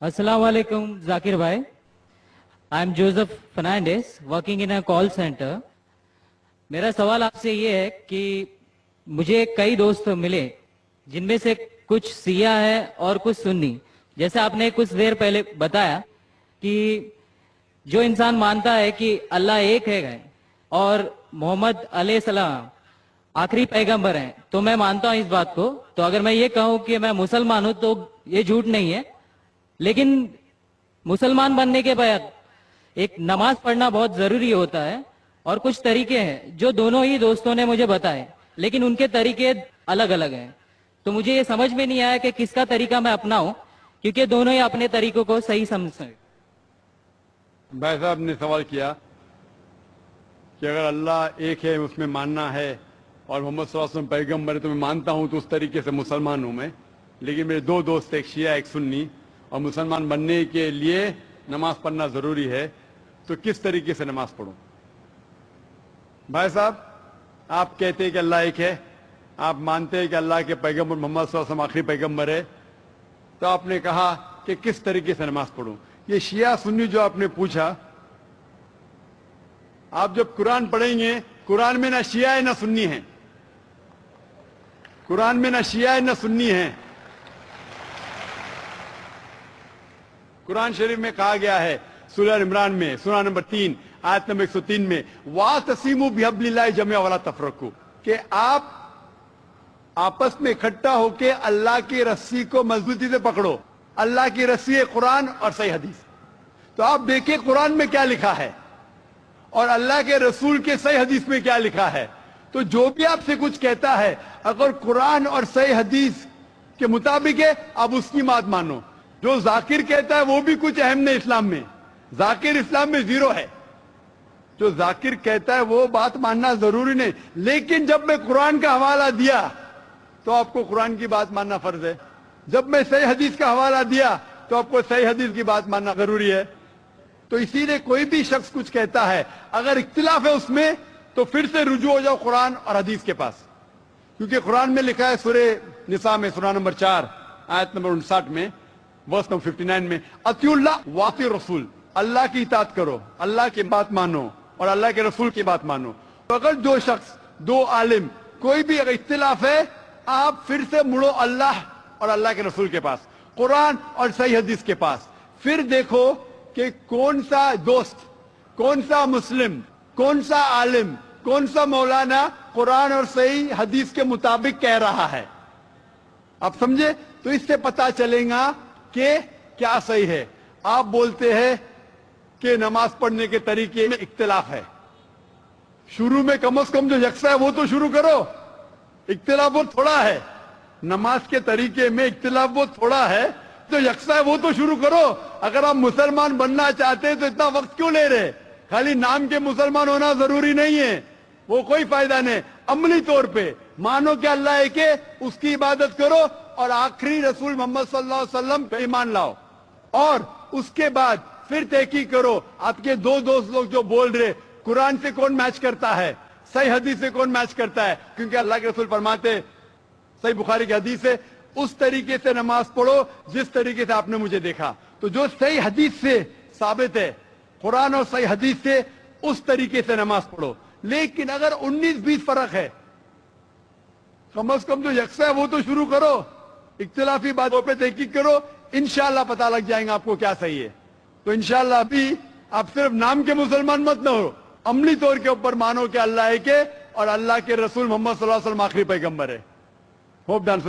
السلام علیکم ذاکر بھائی. I am Joseph Fernandes working in a call centre. میرا سوال آپ سے یہ ہے کہ مجھے کئی دوست ملے جن میں سے کچھ سیاہ ہے اور کچھ سنی. جیسے آپ نے کچھ دیر پہلے بتایا کہ جو انسان مانتا ہے کہ اللہ ایک ہے اور محمد علیہ السلام آخری پیغمبر ہیں تو میں مانتا ہوں اس بات کو. تو اگر میں یہ کہوں کہ میں مسلمان ہوں تو یہ جھوٹ نہیں ہے. لیکن مسلمان بننے کے بعد ایک نماز پڑھنا بہت ضروری ہوتا ہے اور کچھ طریقے ہیں جو دونوں ہی دوستوں نے مجھے بتائے لیکن ان کے طریقے الگ الگ ہیں. تو مجھے یہ سمجھ میں نہیں آیا کہ کس کا طریقہ میں اپناؤں کیونکہ دونوں ہی اپنے طریقوں کو صحیح سمجھتے ہیں. بھائی صاحب نے سوال کیا کہ اگر اللہ ایک ہے اس میں ماننا ہے اور محمد صلی اللہ علیہ وسلم پیغمبر ہے تو میں مانتا ہوں تو اس طریقے سے مسلمان ہوں میں. لیکن میرے دو دوست ایک شیعہ ایک سنی اور مسلمان بننے کے لیے نماز پڑھنا ضروری ہے تو کس طریقے سے نماز پڑھوں؟ بھائی صاحب آپ کہتے ہیں کہ اللہ ایک ہے, آپ مانتے ہیں کہ اللہ کے پیغمبر محمد صلی اللہ علیہ وسلم آخری پیغمبر ہے, تو آپ نے کہا کہ کس طریقے سے نماز پڑھوں. یہ شیعہ سنی جو آپ نے پوچھا, آپ جب قرآن پڑھیں گے قرآن میں نہ شیعہ ہے نہ سنی ہے. قرآن میں نہ شیعہ ہے نہ سنی ہے. قرآن شریف میں کہا گیا ہے سورہ عمران میں سورہ نمبر 3 آیت نمبر 103 میں وَاعْتَصِمُوا بِحَبْلِ اللَّهِ جَمِيعًا وَلَا تَفَرَّقُوا, کہ آپ آپس میں اکٹھا ہو کے اللہ کی رسی کو مضبوطی سے پکڑو. اللہ کی رسی ہے قرآن اور صحیح حدیث. تو آپ دیکھیں قرآن میں کیا لکھا ہے اور اللہ کے رسول کے صحیح حدیث میں کیا لکھا ہے. تو جو بھی آپ سے کچھ کہتا ہے اگر قرآن اور صحیح حدیث کے مطابق ہے آپ اس کی بات مانو. جو ذاکر کہتا ہے وہ بھی کچھ اہم نہیں اسلام میں, ذاکر اسلام میں زیرو ہے. جو ذاکر کہتا ہے وہ بات ماننا ضروری نہیں, لیکن جب میں قرآن کا حوالہ دیا تو آپ کو قرآن کی بات ماننا فرض ہے. جب میں صحیح حدیث کا حوالہ دیا تو آپ کو صحیح حدیث کی بات ماننا ضروری ہے. تو اسی لیے کوئی بھی شخص کچھ کہتا ہے اگر اختلاف ہے اس میں تو پھر سے رجوع ہو جاؤ قرآن اور حدیث کے پاس, کیونکہ قرآن میں لکھا ہے سورہ نساء میں سورہ نمبر 4 آیت نمبر 59 میں ورس نمبر 59 میں اطیعوا اللہ واطیعوا الرسول, اللہ کی اطاعت کرو, اللہ کی بات مانو اور اللہ کے رسول کی بات مانو. تو اگر دو شخص دو عالم کوئی بھی اگر اختلاف ہے آپ پھر سے مڑو اللہ اور اللہ کے رسول کے پاس, قرآن اور صحیح حدیث کے پاس. پھر دیکھو کہ کون سا دوست, کون سا مسلم, کون سا عالم, کون سا مولانا قرآن اور صحیح حدیث کے مطابق کہہ رہا ہے. آپ سمجھے؟ تو اس سے پتا چلے گا کہ کیا صحیح ہے. آپ بولتے ہیں کہ نماز پڑھنے کے طریقے میں اختلاف ہے. شروع میں کم از کم جو یکساں ہے وہ تو شروع کرو. اختلاف بہت تھوڑا ہے, نماز کے طریقے میں اختلاف بہت تھوڑا ہے, جو یکساں ہے وہ تو شروع کرو. اگر آپ مسلمان بننا چاہتے ہیں تو اتنا وقت کیوں لے رہے؟ خالی نام کے مسلمان ہونا ضروری نہیں ہے, وہ کوئی فائدہ نہیں. عملی طور پہ مانو کہ اللہ ایک ہے, اس کی عبادت کرو اور آخری رسول محمد صلی اللہ علیہ وسلم پہ ایمان لاؤ. اور اس کے بعد پھر تحقیق کرو آپ کے دو دوست لوگ جو بول رہے قرآن سے کون میچ کرتا ہے, صحیح حدیث سے کون میچ کرتا ہے. کیونکہ اللہ کے رسول فرماتے, صحیح بخاری کی حدیث ہے, اس طریقے سے نماز پڑھو جس طریقے سے آپ نے مجھے دیکھا. تو جو صحیح حدیث سے ثابت ہے, قرآن اور صحیح حدیث سے, اس طریقے سے نماز پڑھو. لیکن اگر 19-20 فرق ہے, کم از کم جو یکساں ہے وہ تو شروع کرو. اختلافی باتوں پہ تحقیق کرو, انشاءاللہ پتہ لگ جائیں گا آپ کو کیا صحیح ہے. تو انشاءاللہ ابھی آپ صرف نام کے مسلمان مت نہ ہو, عملی طور کے اوپر مانو کہ اللہ ایک ہے اور اللہ کے رسول محمد صلی اللہ علیہ وسلم آخری پیغمبر ہے. Hope dance